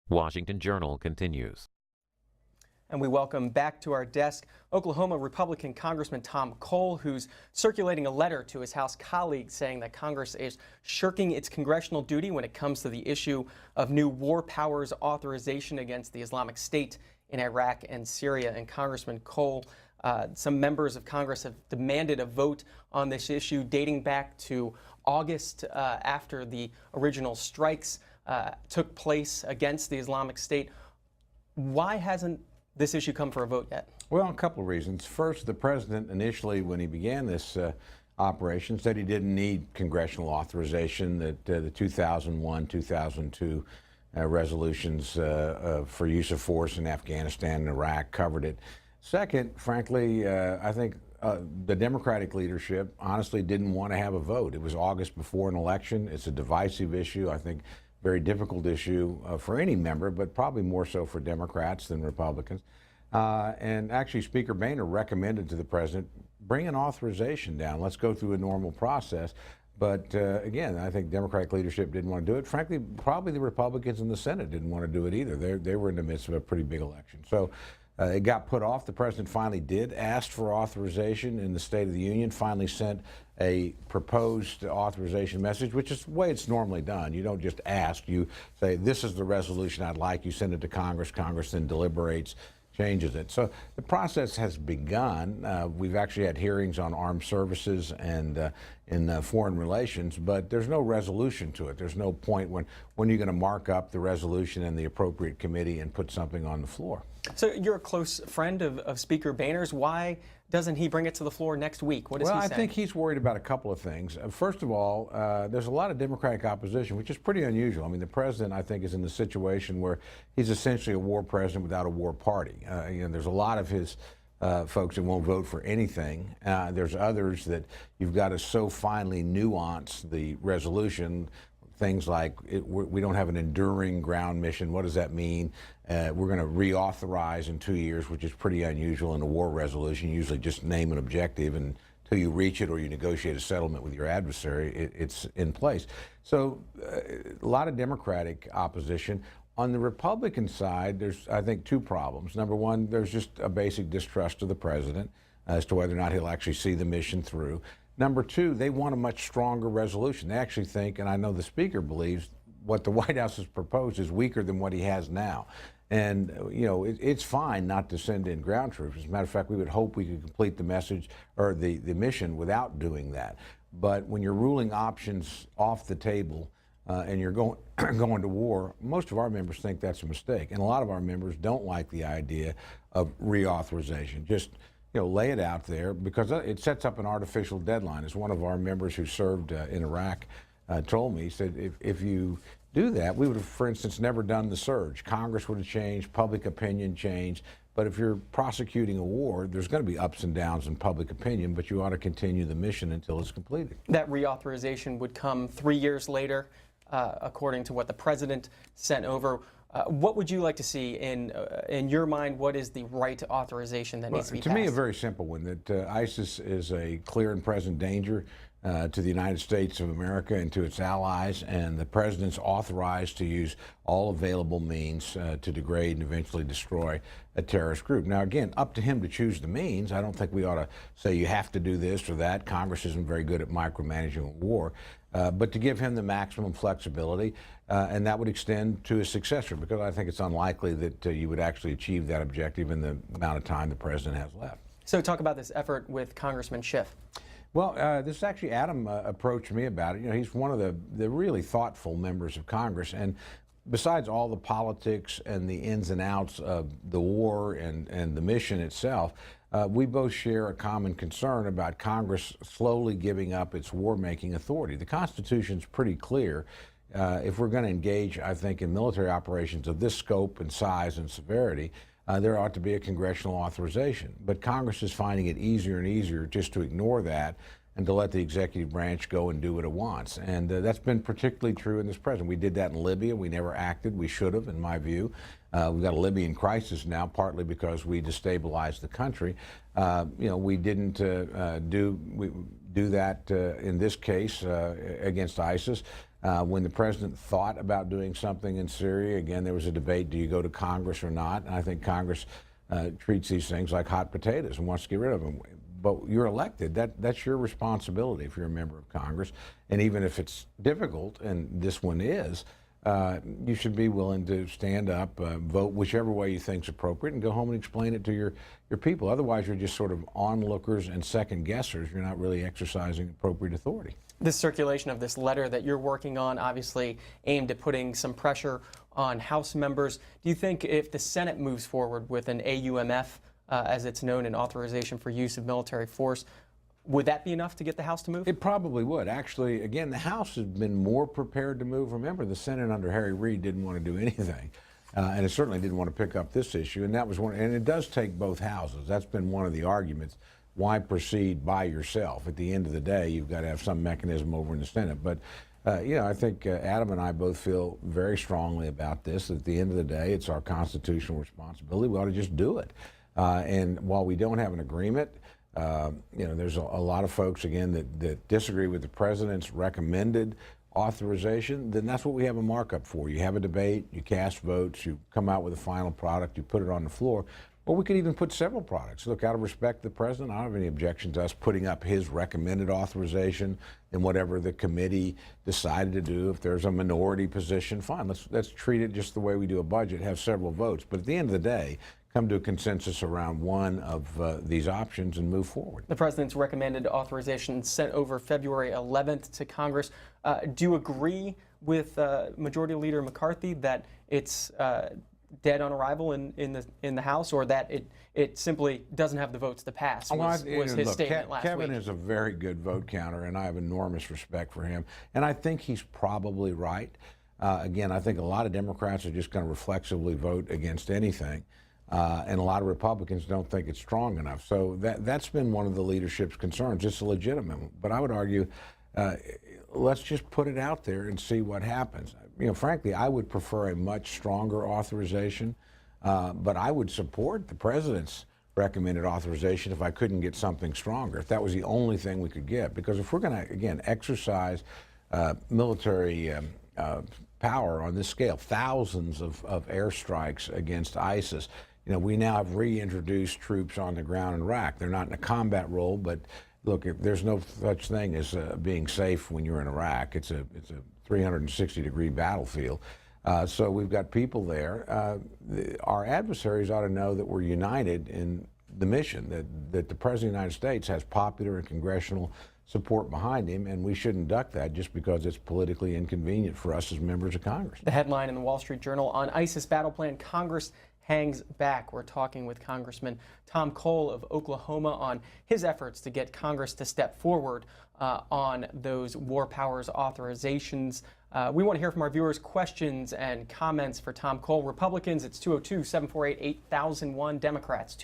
Washington Journal continues. And we welcome back to our desk Oklahoma Republican Congressman Tom Cole, who's circulating a letter to his House colleagues saying that Congress is shirking its congressional duty when it comes to the issue of new war powers authorization against the Islamic State in Iraq and Syria. And Congressman Cole, some members of Congress have demanded a vote on this issue dating back to August after the original strikes took place against the Islamic State. Why hasn't this issue come for a vote yet? Well, a couple of reasons. First, the president initially, when he began this operation, said he didn't need congressional authorization, that the 2001, 2002 resolutions for use of force in Afghanistan and Iraq covered it. Second, frankly, I think the Democratic leadership honestly didn't want to have a vote. It was August before an election. It's a divisive issue. I think very difficult issue for any member, but probably more so for Democrats than Republicans. And actually, Speaker Boehner recommended to the president, bring an authorization down. Let's go through a normal process. But again, I think Democratic leadership didn't want to do it. Frankly, probably the Republicans in the Senate didn't want to do it either. They were in the midst of a pretty big election. So it got put off. The president finally did ask for authorization in the State of the Union, finally sent a proposed authorization message, which is the way it's normally done. You don't just ask. You say, this is the resolution I'd like. You send it to Congress. Congress then deliberates, changes it. So the process has begun. We've actually had hearings on armed services and in foreign relations, but there's no resolution to it. There's no point when you're going to mark up the resolution in the appropriate committee and put something on the floor. So you're a close friend of Speaker Boehner's. Why doesn't he bring it to the floor next week? What is he saying? Well, I think he's worried about a couple of things. First of all, there's a lot of Democratic opposition, which is pretty unusual. I mean, the president, I think, is in the situation where he's essentially a war president without a war party. There's a lot of his folks that won't vote for anything. There's others that you've got to so finely nuance the resolution. Things like we don't have an enduring ground mission. What does that mean? We're going to reauthorize in 2 years, which is pretty unusual in a war resolution. You usually just name an objective, and until you reach it or you negotiate a settlement with your adversary, it's in place. So a lot of Democratic opposition. On the Republican side, there's, I think, two problems. Number one, there's just a basic distrust of the president as to whether or not he'll actually see the mission through. Number two, they want a much stronger resolution. They actually think, and I know the Speaker believes, what the White House has proposed is weaker than what he has now. And, it's fine not to send in ground troops. As a matter of fact, we would hope we could complete the message or the mission without doing that. But when you're ruling options off the table and you're going to war, most of our members think that's a mistake. And a lot of our members don't like the idea of reauthorization. Just lay it out there, because it sets up an artificial deadline. As one of our members who served in Iraq told me, he said, if you do that, we would have, for instance, never done the surge. Congress would have changed, public opinion changed. But if you're prosecuting a war, there's going to be ups and downs in public opinion, but you ought to continue the mission until it's completed. That reauthorization would come 3 years later, according to what the president sent over. What would you like to see in your mind? What is the right authorization that needs to be passed? To me, a very simple one, that ISIS is a clear and present danger to the United States of America and to its allies, and the president's authorized to use all available means to degrade and eventually destroy a terrorist group. Now, again, up to him to choose the means. I don't think we ought to say you have to do this or that. Congress isn't very good at micromanaging a war. But to give him the maximum flexibility, and that would extend to his successor, because I think it's unlikely that you would actually achieve that objective in the amount of time the president has left. So talk about this effort with Congressman Schiff. Well, this is actually Adam approached me about it. He's one of the really thoughtful members of Congress, and besides all the politics and the ins and outs of the war and the mission itself, we both share a common concern about Congress slowly giving up its war-making authority. The Constitution's pretty clear. If we're going to engage, I think, in military operations of this scope and size and severity, there ought to be a congressional authorization. But Congress is finding it easier and easier just to ignore that and to let the executive branch go and do what it wants. And that's been particularly true in this president. We did that in Libya. We never acted. We should have, in my view. We've got a Libyan crisis now, partly because we destabilized the country. We didn't do that in this case against ISIS. When the president thought about doing something in Syria, again, there was a debate, do you go to Congress or not? And I think Congress treats these things like hot potatoes and wants to get rid of them. But you're elected. That's your responsibility if you're a member of Congress. And even if it's difficult, and this one is, you should be willing to stand up, vote whichever way you think is appropriate, and go home and explain it to your people. Otherwise, you're just sort of onlookers and second guessers. You're not really exercising appropriate authority. This circulation of this letter that you're working on, obviously aimed at putting some pressure on House members. Do you think if the Senate moves forward with an AUMF, as it's known, an authorization for use of military force, would that be enough to get the House to move? It probably would. Actually, again, the House has been more prepared to move. Remember, the Senate under Harry Reid didn't want to do anything. And it certainly didn't want to pick up this issue. And that was one, and it does take both houses. That's been one of the arguments. Why proceed by yourself? At the end of the day, you've got to have some mechanism over in the Senate. But, you know, I think Adam and I both feel very strongly about this. At the end of the day, it's our constitutional responsibility. We ought to just do it. And while we don't have an agreement, you know, there's a lot of folks, again, that disagree with the president's recommended authorization. Then that's what we have a markup for. You have a debate, you cast votes, you come out with a final product, you put it on the floor. Or we could even put several products. Look, out of respect to the president, I don't have any objection to us putting up his recommended authorization and whatever the committee decided to do. If there's a minority position, fine. Let's treat it just the way we do a budget, have several votes. But at the end of the day, come to a consensus around one of these options and move forward. The president's recommended authorization sent over February 11th to Congress. Do you agree with Majority Leader McCarthy that it's dead on arrival in the House, or that it simply doesn't have the votes to pass, was his statement last week? Kevin is a very good vote counter, and I have enormous respect for him. And I think he's probably right. Again, I think a lot of Democrats are just going to reflexively vote against anything. And a lot of Republicans don't think it's strong enough. So that's been one of the leadership's concerns. It's a legitimate one. But I would argue, let's just put it out there and see what happens. You know, frankly, I would prefer a much stronger authorization, but I would support the president's recommended authorization if I couldn't get something stronger, if that was the only thing we could get. Because if we're going to, again, exercise military power on this scale, thousands of airstrikes against ISIS, you know, we now have reintroduced troops on the ground in Iraq. They're not in a combat role, but look, there's no such thing as being safe when you're in Iraq. It's a 360-degree battlefield. So we've got people there. Our adversaries ought to know that we're united in the mission, that the President of the United States has popular and congressional support behind him, and we shouldn't duck that just because it's politically inconvenient for us as members of Congress. The headline in the Wall Street Journal: on ISIS battle plan, Congress hangs back. We're talking with Congressman Tom Cole of Oklahoma on his efforts to get Congress to step forward on those war powers authorizations. We want to hear from our viewers questions and comments for Tom Cole. Republicans, it's 202-748-8001. Democrats,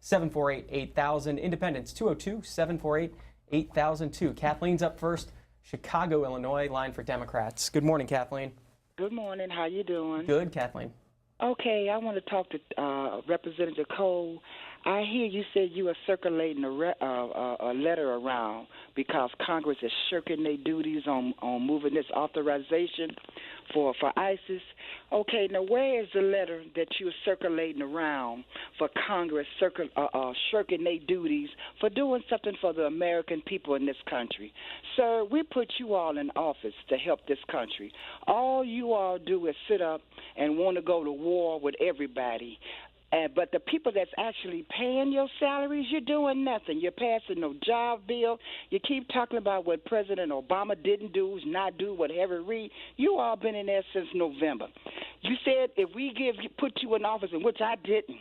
202-748-8000. Independents, 202-748-8002. Kathleen's up first. Chicago, Illinois, line for Democrats. Good morning, Kathleen. Good morning. How you doing? Good, Kathleen. Okay, I want to talk to Representative Cole. I hear you said you are circulating a letter around because Congress is shirking their duties on moving this authorization for ISIS. Okay, now where is the letter that you're circulating around for Congress shirking their duties for doing something for the American people in this country? Sir, we put you all in office to help this country. All you all do is sit up and want to go to war with everybody. But the people that's actually paying your salaries, you're doing nothing. You're passing no job bill. You keep talking about what President Obama didn't do, not do, what Harry Reid. You all been in there since November. You said if we put you in office, in which I didn't,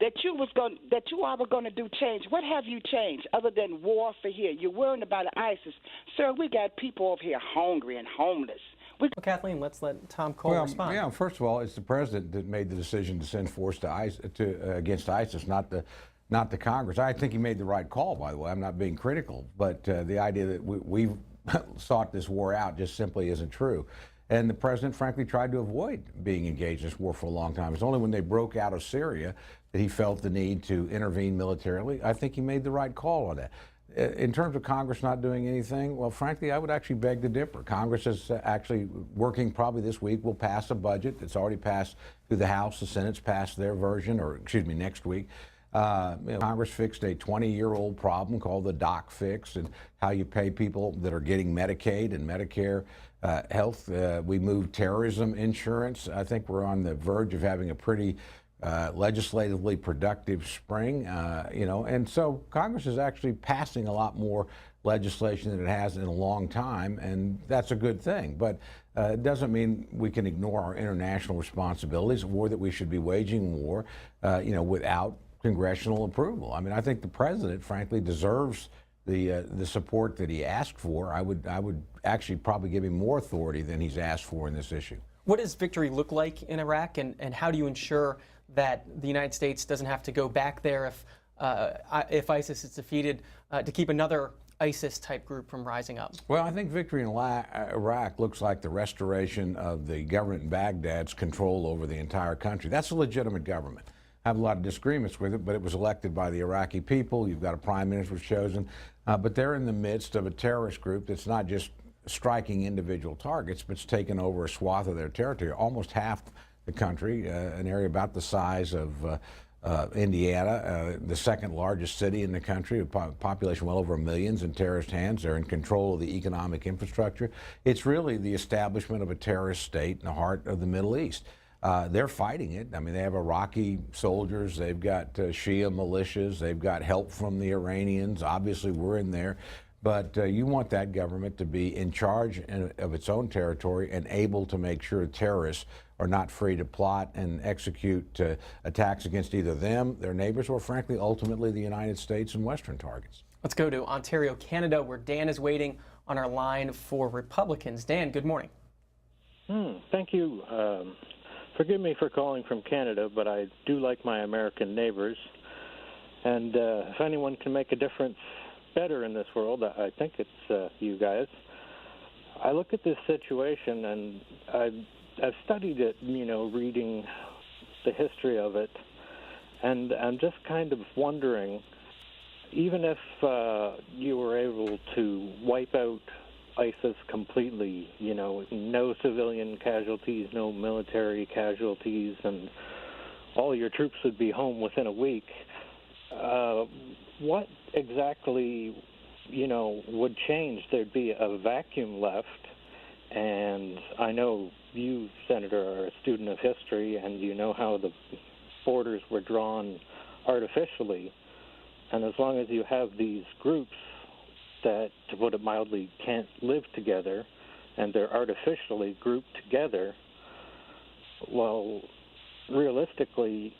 that you all were going to do change. What have you changed other than war for here? You're worrying about ISIS. Sir, we got people over here hungry and homeless. Well, Kathleen, let's let Tom Cole respond. Yeah, first of all, it's the president that made the decision to send force against ISIS, not the Congress. I think he made the right call, by the way. I'm not being critical, but the idea that we've sought this war out just simply isn't true. And the president, frankly, tried to avoid being engaged in this war for a long time. It's only when they broke out of Syria that he felt the need to intervene militarily. I think he made the right call on that. In terms of Congress not doing anything, well, frankly, I would actually beg to differ. Congress is actually working probably this week. Will pass a budget. It's already passed through the House. The Senate's passed their version, or excuse me, next week. Congress fixed a 20-year-old problem called the doc fix, and how you pay people that are getting Medicaid and Medicare health. We moved terrorism insurance. I think we're on the verge of having a pretty legislatively productive spring, and so Congress is actually passing a lot more legislation than it has in a long time, and that's a good thing. But it doesn't mean we can ignore our international responsibilities, or that we should be waging war, without congressional approval. I mean, I think the president, frankly, deserves the support that he asked for. I would actually probably give him more authority than he's asked for in this issue. What does victory look like in Iraq, and how do you ensure that the United States doesn't have to go back there if ISIS is defeated to keep another ISIS-type group from rising up? Well, I think victory in Iraq looks like the restoration of the government in Baghdad's control over the entire country. That's a legitimate government. I have a lot of disagreements with it, but it was elected by the Iraqi people. You've got a prime minister who was chosen, but they're in the midst of a terrorist group that's not just striking individual targets, but it's taken over a swath of their territory, almost half the country, an area about the size of Indiana, the second largest city in the country, a population well over 1 million in terrorist hands. They're in control of the economic infrastructure. It's really the establishment of a terrorist state in the heart of the Middle East. They're fighting it. I mean, they have Iraqi soldiers, they've got Shia militias, they've got help from the Iranians. Obviously, we're in there. But you want that government to be in charge of its own territory and able to make sure terrorists are not free to plot and execute attacks against either them, their neighbors, or frankly, ultimately, the United States and Western targets. Let's go to Ontario, Canada, where Dan is waiting on our line for Republicans. Dan, good morning. Thank you. Forgive me for calling from Canada, but I do like my American neighbors. And if anyone can make a difference better in this world, I think it's you guys. I look at this situation, and I've studied it, reading the history of it, and I'm just kind of wondering, even if you were able to wipe out ISIS completely, no civilian casualties, no military casualties, and all your troops would be home within a week, what exactly, would change? There'd be a vacuum left, and I know you, Senator, are a student of history, and you know how the borders were drawn artificially, and as long as you have these groups that, to put it mildly, can't live together, and they're artificially grouped together, well, realistically,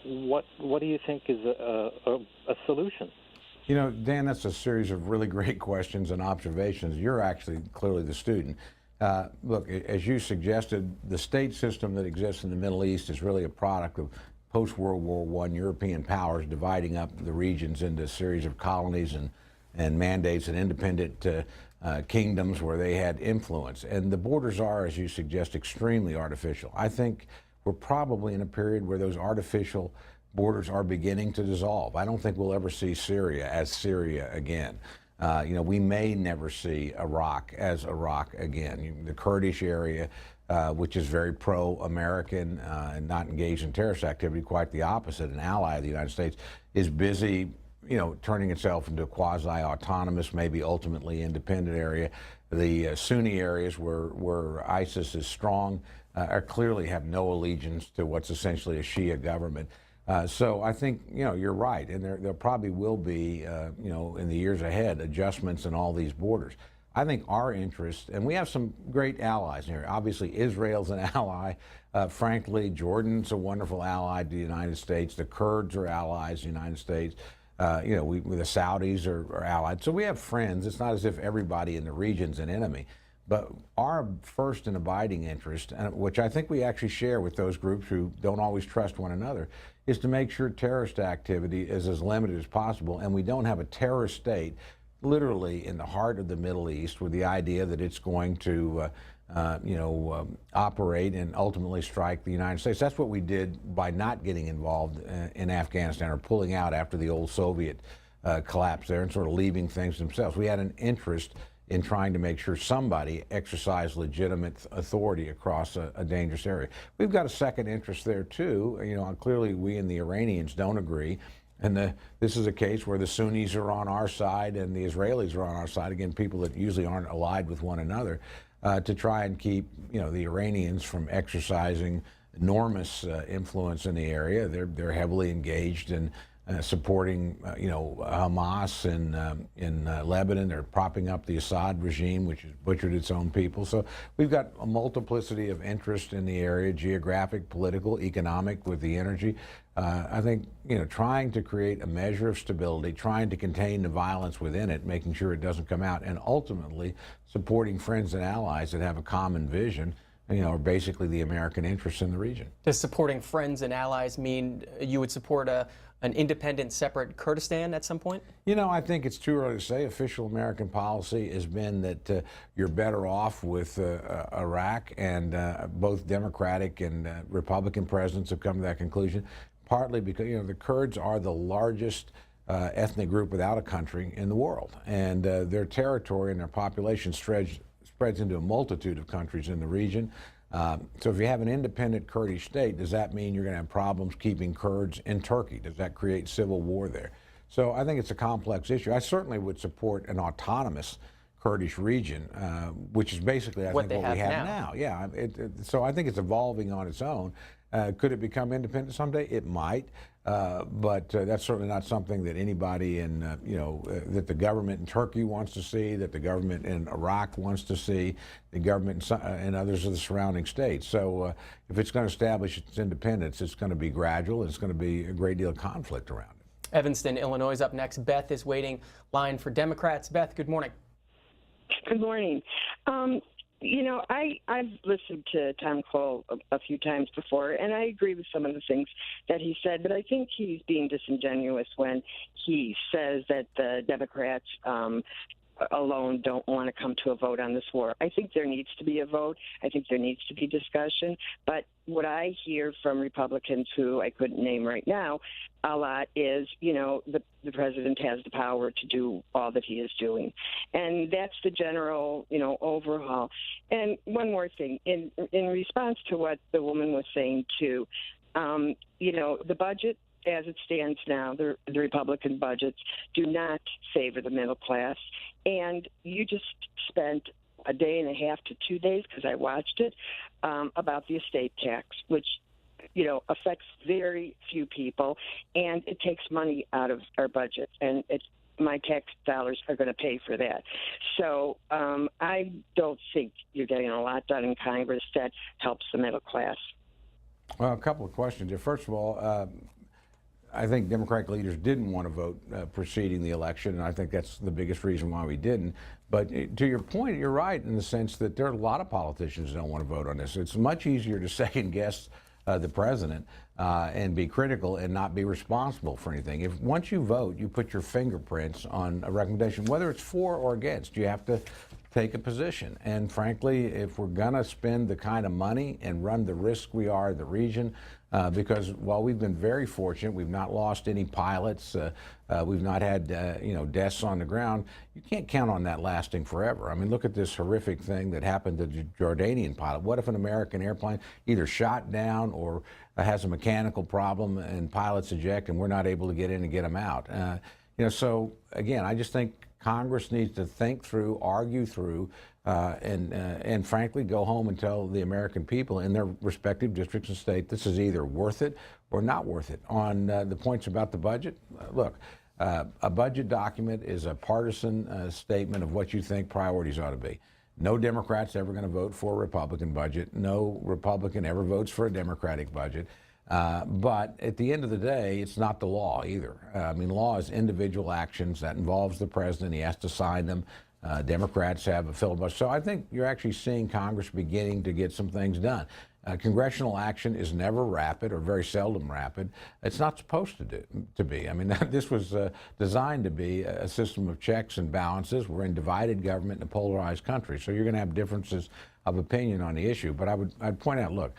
what do you think is a solution? Dan, that's a series of really great questions and observations. You're actually clearly the student. Look, as you suggested, the state system that exists in the Middle East is really a product of post-World War I European powers dividing up the regions into a series of colonies and mandates and independent kingdoms where they had influence. And the borders are, as you suggest, extremely artificial. I think we're probably in a period where those artificial borders are beginning to dissolve. I don't think we'll ever see Syria as Syria again. We may never see Iraq as Iraq again. The Kurdish area, which is very pro-American and not engaged in terrorist activity, quite the opposite, an ally of the United States, is busy turning itself into a quasi-autonomous, maybe ultimately independent area. The Sunni areas where ISIS is strong clearly have no allegiance to what's essentially a Shia government. So I think, you're right, and there probably will be, in the years ahead, adjustments in all these borders. I think our interest, and we have some great allies here. Obviously, Israel's an ally. Frankly, Jordan's a wonderful ally to the United States. The Kurds are allies to the United States. The Saudis are allied. So we have friends. It's not as if everybody in the region's an enemy. But our first and abiding interest, which I think we actually share with those groups who don't always trust one another, is to make sure terrorist activity is as limited as possible, and we don't have a terrorist state literally in the heart of the Middle East with the idea that it's going to operate and ultimately strike the United States. That's what we did by not getting involved in Afghanistan or pulling out after the old Soviet collapse there and sort of leaving things themselves. We had an interest in trying to make sure somebody exercised legitimate authority across a dangerous area. We've got a second interest there too. You know, clearly we and the Iranians don't agree. And this is a case where the Sunnis are on our side and the Israelis are on our side, again, people that usually aren't allied with one another, to try and keep, you know, the Iranians from exercising enormous influence in the area. They're heavily engaged in supporting, you know, Hamas in Lebanon. They're propping up the Assad regime, which has butchered its own people. So we've got a multiplicity of interest in the area, geographic, political, economic, with the energy. I think, you know, trying to create a measure of stability, trying to contain the violence within it, making sure it doesn't come out, and ultimately supporting friends and allies that have a common vision, you know, are basically the American interests in the region. Does supporting friends and allies mean you would support an independent, separate Kurdistan at some point? You know, I think it's too early to say. Official American policy has been that you're better off with Iraq, and both Democratic and Republican presidents have come to that conclusion, partly because, you know, the Kurds are the largest ethnic group without a country in the world, and their territory and their population spreads into a multitude of countries in the region. So if you have an independent Kurdish state, does that mean you're going to have problems keeping Kurds in Turkey? Does that create civil war there? So I think it's a complex issue. I certainly would support an autonomous Kurdish region, which is basically, I think, what we have now. Yeah, so I think it's evolving on its own. Could it become independent someday? It might, but that's certainly not something that anybody in, you know, that the government in Turkey wants to see, that the government in Iraq wants to see, the government in others of the surrounding states. So if it's going to establish its independence, it's going to be gradual. It's going to be a great deal of conflict around it. Evanston, Illinois is up next. Beth is waiting line for Democrats. Beth, good morning. Good morning. You know, I've listened to Tom Cole a few times before, and I agree with some of the things that he said, but I think he's being disingenuous when he says that the Democrats alone don't want to come to a vote on this war. I think there needs to be a vote. I think there needs to be discussion. But what I hear from Republicans who I couldn't name right now a lot is, you know, the president has the power to do all that he is doing. And that's the general, you know, overhaul. And one more thing, in response to what the woman was saying too, you know, the budget as it stands now, the Republican budgets do not favor the middle class. And you just spent a day and a half to 2 days, because I watched it, about the estate tax, which, you know, affects very few people, and it takes money out of our budget, and my tax dollars are going to pay for that. So I don't think you're getting a lot done in Congress that helps the middle class. Well, a couple of questions here. First of all, I think Democratic leaders didn't want to vote preceding the election, and I think that's the biggest reason why we didn't. But to your point, you're right in the sense that there are a lot of politicians who don't want to vote on this. It's much easier to second guess the president and be critical and not be responsible for anything. If once you vote, you put your fingerprints on a recommendation, whether it's for or against. You have to take a position. And frankly, if we're going to spend the kind of money and run the risk we are in the region, because while we've been very fortunate, we've not lost any pilots, we've not had you know, deaths on the ground, you can't count on that lasting forever. I mean, look at this horrific thing that happened to the Jordanian pilot. What if an American airplane either shot down or has a mechanical problem and pilots eject and we're not able to get in and get them out? You know, so again, I just think Congress needs to think through, argue through, and frankly, go home and tell the American people in their respective districts and state this is either worth it or not worth it. On the points about the budget, look, a budget document is a partisan statement of what you think priorities ought to be. No Democrat's ever going to vote for a Republican budget. No Republican ever votes for a Democratic budget. But at the end of the day, it's not the law either. I mean, law is individual actions that involves the president. He has to sign them. Democrats have a filibuster. So I think you're actually seeing Congress beginning to get some things done. Congressional action is never rapid or very seldom rapid. It's not supposed to be. I mean, this was designed to be a system of checks and balances. We're in divided government in a polarized country. So you're going to have differences of opinion on the issue. But I'd point out, look,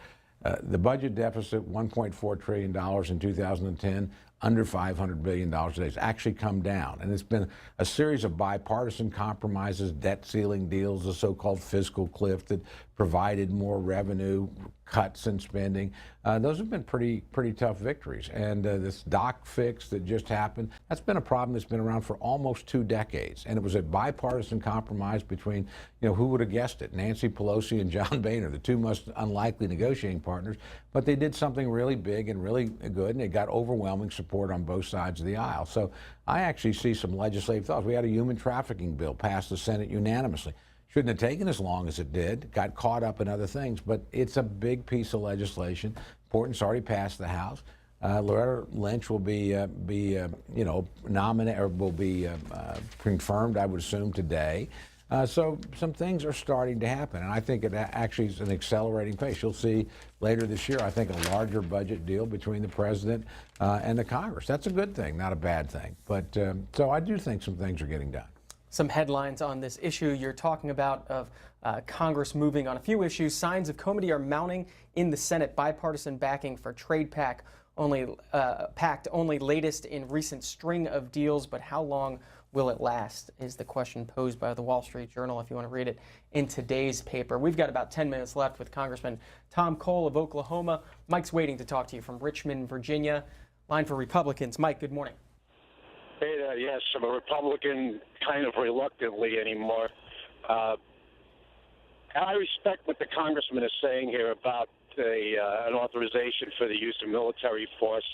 the budget deficit, $1.4 trillion in 2010, under $500 billion today. It's actually come down. And it's been a series of bipartisan compromises, debt ceiling deals, the so-called fiscal cliff that provided more revenue, cuts in spending. Those have been pretty tough victories. And this doc fix that just happened, that's been a problem that's been around for almost 2 decades. And it was a bipartisan compromise between, who would have guessed it? Nancy Pelosi and John Boehner, the two most unlikely negotiating partners. But they did something really big and really good, and it got overwhelming support on both sides of the aisle. So I actually see some legislative thoughts. We had a human trafficking bill passed the Senate unanimously. Shouldn't have taken as long as it did, got caught up in other things, but it's a big piece of legislation. Important, it's already passed the House. Loretta Lynch will be nominated, or will be confirmed, I would assume, today. So some things are starting to happen, and I think it actually is an accelerating pace. You'll see later this year, I think, a larger budget deal between the president and the Congress. That's a good thing, not a bad thing. But so I do think some things are getting done. Some headlines on this issue you're talking about of Congress moving on a few issues. Signs of comity are mounting in the Senate. Bipartisan backing for trade pact only latest in recent string of deals, but how long will it last is the question posed by the Wall Street Journal, if you want to read it in today's paper. We've got about 10 minutes left with Congressman Tom Cole of Oklahoma. Mike's waiting to talk to you from Richmond, Virginia. Line for Republicans. Mike, good morning. Hey there, yes, I'm a Republican kind of reluctantly anymore. I respect what the congressman is saying here about an authorization for the use of military force,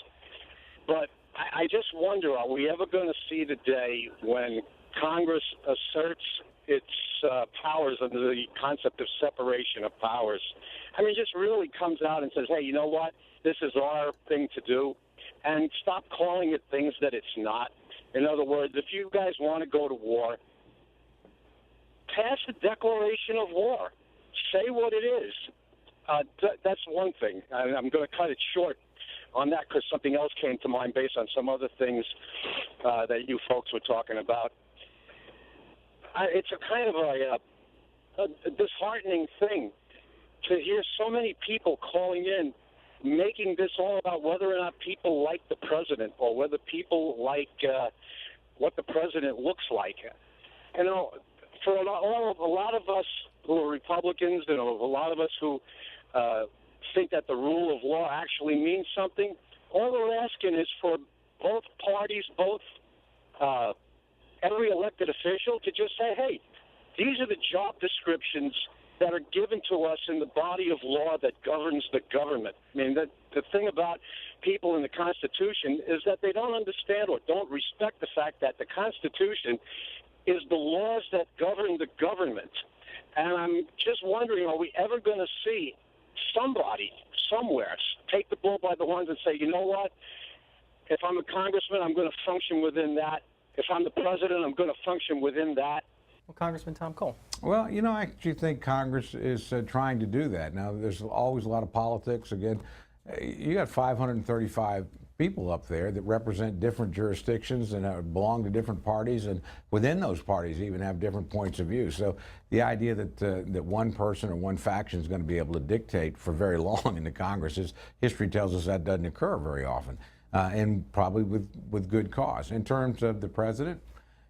but I just wonder, are we ever going to see the day when Congress asserts its powers under the concept of separation of powers? I mean, just really comes out and says, hey, you know what, this is our thing to do, and stop calling it things that it's not. In other words, if you guys want to go to war, pass a declaration of war. Say what it is. That's one thing. I'm going to cut it short on that because something else came to mind based on some other things that you folks were talking about. It's a kind of a disheartening thing to hear so many people calling in, making this all about whether or not people like the president or whether people like what the president looks like. You know, for a lot of us who are Republicans and a lot of us who think that the rule of law actually means something, all we're asking is for both parties, every elected official to just say, hey, these are the job descriptions that are given to us in the body of law that governs the government. I mean, the thing about people in the Constitution is that they don't understand or don't respect the fact that the Constitution is the laws that govern the government. And I'm just wondering, are we ever going to see somebody somewhere take the bull by the horns and say, you know what, if I'm a congressman, I'm going to function within that. If I'm the president, I'm going to function within that. Well, Congressman Tom Cole. Well, I actually think Congress is trying to do that. Now, there's always a lot of politics. Again, you got 535 people up there that represent different jurisdictions and belong to different parties, and within those parties even have different points of view. So the idea that one person or one faction is going to be able to dictate for very long in the Congress, history tells us that doesn't occur very often, and probably with good cause. In terms of the president,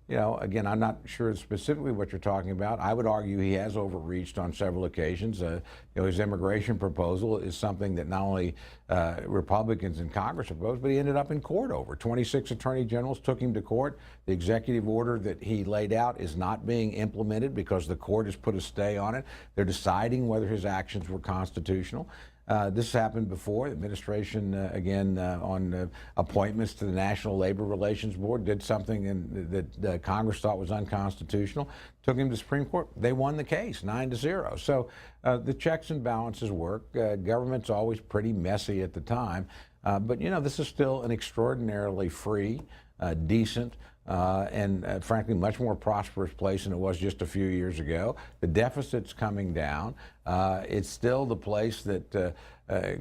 again, I'm not sure specifically what you're talking about. I would argue he has overreached on several occasions. His immigration proposal is something that not only Republicans in Congress opposed, but he ended up in court over. 26 attorney generals took him to court. The executive order that he laid out is not being implemented because the court has put a stay on it. They're deciding whether his actions were constitutional. This happened before. The administration, again, on appointments to the National Labor Relations Board, did something that Congress thought was unconstitutional, took him to the Supreme Court. They won the case, 9-0. So the checks and balances work. Government's always pretty messy at the time. But, this is still an extraordinarily free, decent, and frankly, much more prosperous place than it was just a few years ago. The deficit's coming down. It's still the place that,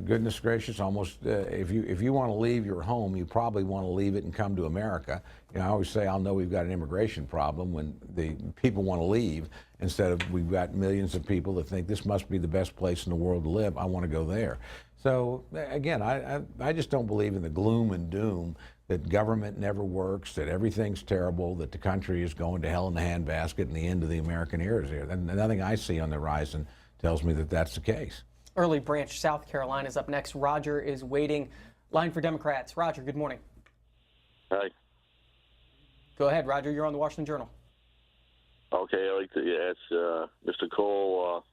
goodness gracious, almost if you want to leave your home, you probably want to leave it and come to America. I always say, I'll know we've got an immigration problem when the people want to leave, instead of we've got millions of people that think this must be the best place in the world to live. I want to go there. So again, I just don't believe in the gloom and doom that government never works, that everything's terrible, that the country is going to hell in the handbasket and the end of the American era is here. And nothing I see on the horizon tells me that that's the case. Early Branch, South Carolina is up next. Roger is waiting. Line for Democrats. Roger, good morning. Hi. Go ahead, Roger. You're on the Washington Journal. Okay, I'd like to ask Mr. Cole.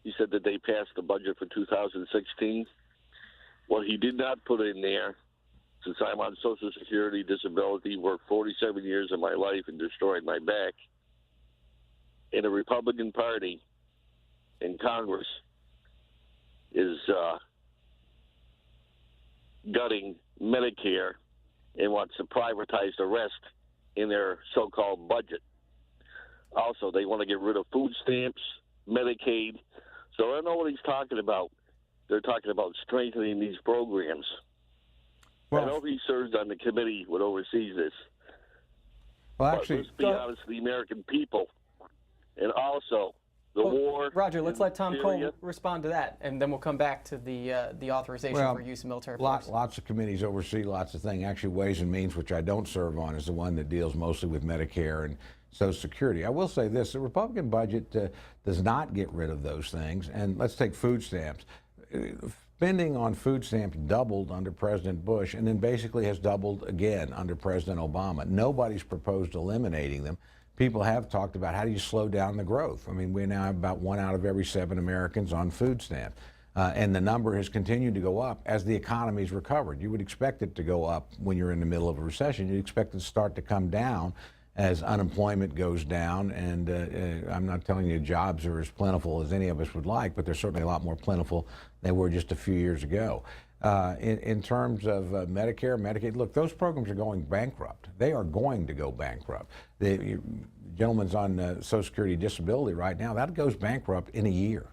He said that they passed the budget for 2016. What he did not put in there, since I'm on Social Security disability, worked 47 years of my life and destroyed my back, in the Republican Party in Congress is gutting Medicare and wants to privatize the rest in their so-called budget. Also, they want to get rid of food stamps, Medicaid. So I don't know what he's talking about. They're talking about strengthening these programs. Well, I know he serves on the committee that oversees this. Well, But actually, let's be honest, the American people, and also the war. Roger, let's let Tom Syria. Cole respond to that, and then we'll come back to the authorization for use of military force. Lots of committees oversee lots of things. Actually, Ways and Means, which I don't serve on, is the one that deals mostly with Medicare and Social Security. I will say this, the Republican budget does not get rid of those things. And let's take food stamps. Spending on food stamps doubled under President Bush and then basically has doubled again under President Obama. Nobody's proposed eliminating them. People have talked about how do you slow down the growth. I mean, we now have about 1 out of every 7 Americans on food stamps. And the number has continued to go up as the economy's recovered. You would expect it to go up when you're in the middle of a recession. You'd expect it to start to come down as unemployment goes down, and I'm not telling you jobs are as plentiful as any of us would like, but they're certainly a lot more plentiful than they were just a few years ago. In terms of Medicare, Medicaid, look, those programs are going bankrupt. They are going to go bankrupt. The gentleman's on Social Security disability right now. That goes bankrupt in a year.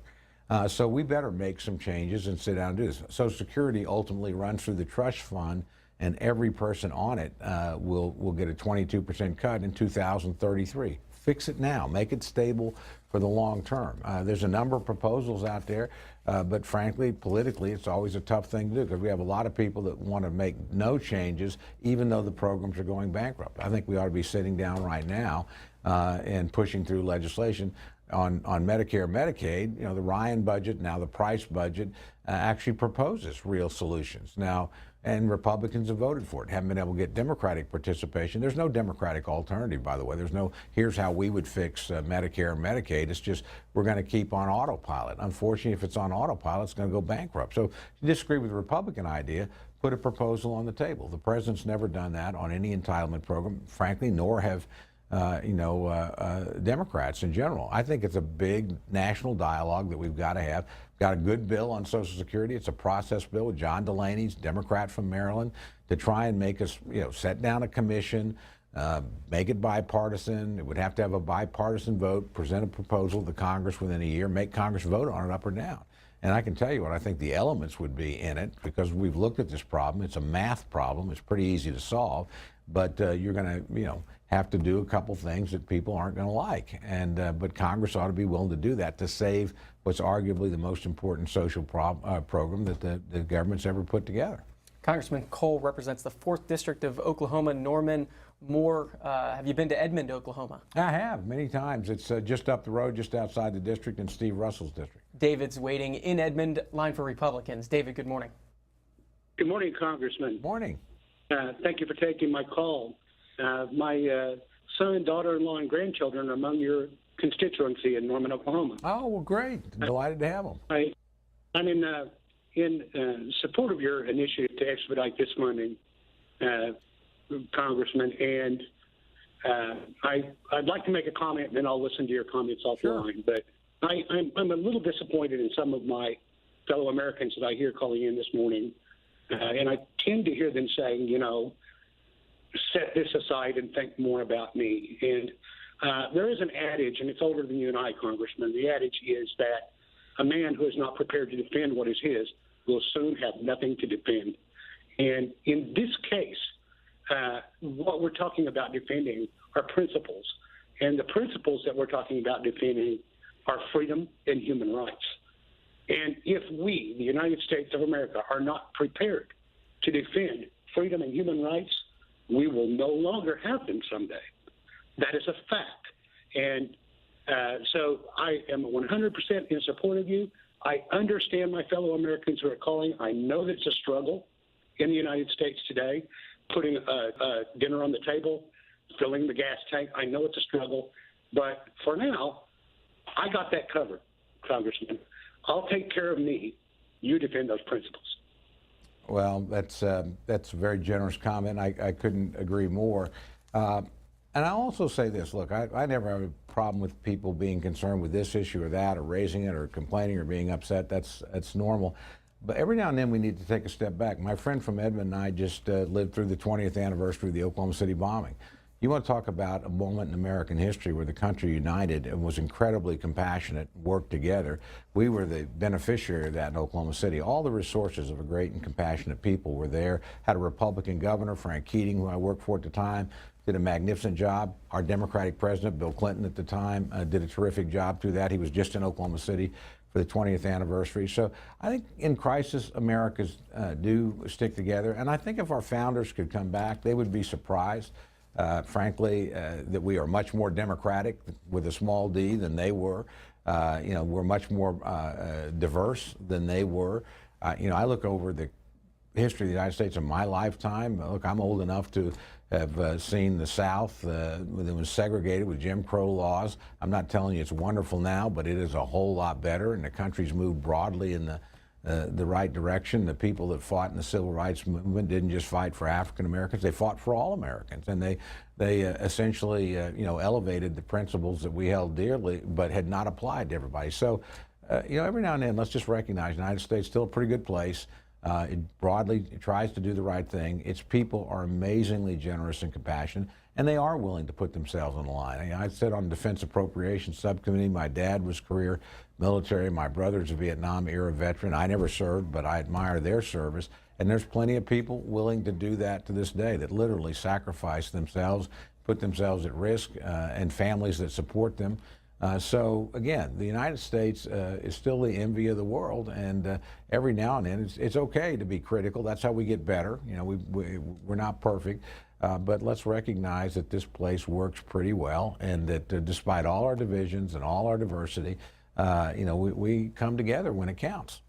So we better make some changes and sit down and do this. Social Security ultimately runs through the trust fund, and every person on it will get a 22% cut in 2033. Fix it now. Make it stable for the long term. There's a number of proposals out there, but frankly, politically, it's always a tough thing to do because we have a lot of people that want to make no changes, even though the programs are going bankrupt. I think we ought to be sitting down right now and pushing through legislation on Medicare, Medicaid. You know, the Ryan budget, now the Price budget, actually proposes real solutions. Now, and Republicans have voted for it, haven't been able to get Democratic participation. There's no Democratic alternative, by the way. There's no, here's how we would fix Medicare and Medicaid. It's just, we're going to keep on autopilot. Unfortunately, if it's on autopilot, it's going to go bankrupt. So if you disagree with the Republican idea, put a proposal on the table. The president's never done that on any entitlement program, frankly, nor have Democrats in general. I think it's a big national dialogue that we've got to have. Got a good bill on Social Security. It's a process bill with John Delaney's, Democrat from Maryland, to try and make us, set down a commission, make it bipartisan. It would have to have a bipartisan vote, present a proposal to Congress within a year, make Congress vote on it up or down. And I can tell you what I think the elements would be in it, because we've looked at this problem. It's a math problem. It's pretty easy to solve, but you're going to, have to do a couple things that people aren't going to like. And but Congress ought to be willing to do that to save what's arguably the most important social program that the government's ever put together. Congressman Cole represents the 4th District of Oklahoma. Norman Moore, have you been to Edmond, Oklahoma? I have, many times. It's just up the road, just outside the district, in Steve Russell's district. David's waiting in Edmond. Line for Republicans. David, good morning. Good morning, Congressman. Morning. Thank you for taking my call. My son, daughter-in-law, and grandchildren are among your constituency in Norman, Oklahoma. Oh, well, great. Delighted to have them. I'm in support of your initiative to expedite this funding, Congressman, and I'd like to make a comment, and then I'll listen to your comments offline. Sure. But I'm a little disappointed in some of my fellow Americans that I hear calling in this morning, and I tend to hear them saying, set this aside and think more about me. And there is an adage, and it's older than you and I, Congressman. The adage is that a man who is not prepared to defend what is his will soon have nothing to defend. And in this case, what we're talking about defending are principles. And the principles that we're talking about defending are freedom and human rights. And if we, the United States of America, are not prepared to defend freedom and human rights, we will no longer have them someday. That is a fact. And so I am 100% in support of you. I understand my fellow Americans who are calling. I know that it's a struggle in the United States today, putting dinner on the table, filling the gas tank. I know it's a struggle. But for now, I got that covered, Congressman. I'll take care of me. You defend those principles. Well, that's a very generous comment. I couldn't agree more. And I'll also say this, look, I never have a problem with people being concerned with this issue or that, or raising it, or complaining, or being upset. That's normal. But every now and then we need to take a step back. My friend from Edmond and I just lived through the 20th anniversary of the Oklahoma City bombing. You want to talk about a moment in American history where the country united and was incredibly compassionate, worked together. We were the beneficiary of that in Oklahoma City. All the resources of a great and compassionate people were there. Had a Republican governor, Frank Keating, who I worked for at the time, did a magnificent job. Our Democratic president, Bill Clinton at the time, did a terrific job through that. He was just in Oklahoma City for the 20th anniversary. So I think in crisis, Americans do stick together. And I think if our founders could come back, they would be surprised. Frankly, that we are much more democratic with a small d than they were. We're much more diverse than they were. I look over the history of the United States in my lifetime. Look, I'm old enough to have seen the South when it was segregated with Jim Crow laws. I'm not telling you it's wonderful now, but it is a whole lot better, and the country's moved broadly in the right direction. The people that fought in the civil rights movement didn't just fight for African Americans; they fought for all Americans, and they essentially elevated the principles that we held dearly, but had not applied to everybody. So, every now and then, let's just recognize the United States is still a pretty good place. It broadly tries to do the right thing. Its people are amazingly generous and compassionate, and they are willing to put themselves on the line. I sit on the Defense Appropriations Subcommittee. My dad was career military. My brother's a Vietnam-era veteran. I never served, but I admire their service. And there's plenty of people willing to do that to this day, that literally sacrifice themselves, put themselves at risk, and families that support them. So again, the United States is still the envy of the world, and every now and then it's okay to be critical. That's how we get better. We're not perfect, but let's recognize that this place works pretty well, and that despite all our divisions and all our diversity, we come together when it counts.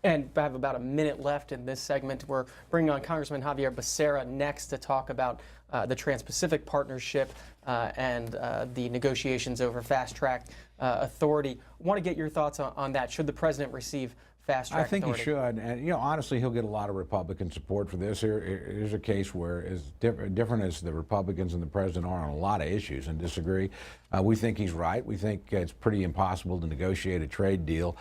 And I have about a minute left in this segment. We're bringing on Congressman Javier Becerra next to talk about the Trans-Pacific Partnership and the negotiations over fast-track authority. I want to get your thoughts on that. Should the president receive fast-track authority? I think he should. And, honestly, he'll get a lot of Republican support for this. Here's a case where, as different as the Republicans and the president are on a lot of issues and disagree, we think he's right. We think it's pretty impossible to negotiate a trade deal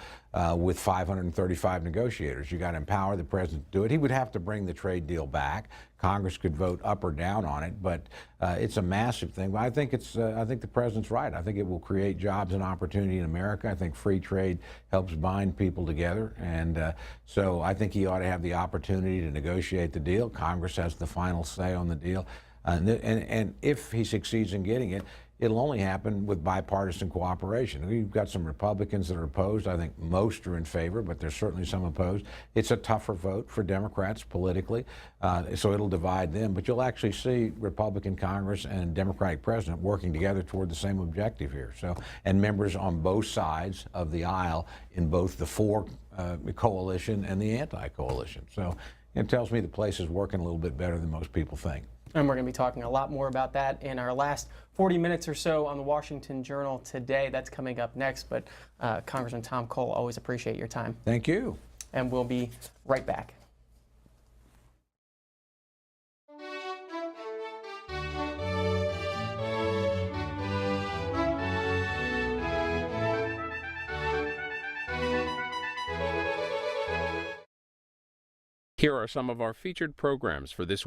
with 535 negotiators. You got to empower the president to do it. He would have to bring the trade deal back. Congress could vote up or down on it, but it's a massive thing. But I think the president's right. I think it will create jobs and opportunity in America. I think free trade helps bind people together, and so I think he ought to have the opportunity to negotiate the deal. Congress has the final say on the deal, and if he succeeds in getting it, it'll only happen with bipartisan cooperation. We've got some Republicans that are opposed. I think most are in favor, but there's certainly some opposed. It's a tougher vote for Democrats politically, so it'll divide them. But you'll actually see Republican Congress and Democratic president working together toward the same objective here. So, and members on both sides of the aisle in both the for coalition and the anti-coalition. So it tells me the place is working a little bit better than most people think. And we're going to be talking a lot more about that in our last 40 minutes or so on the Washington Journal today. That's coming up next. But Congressman Tom Cole, always appreciate your time. Thank you. And we'll be right back. Here are some of our featured programs for this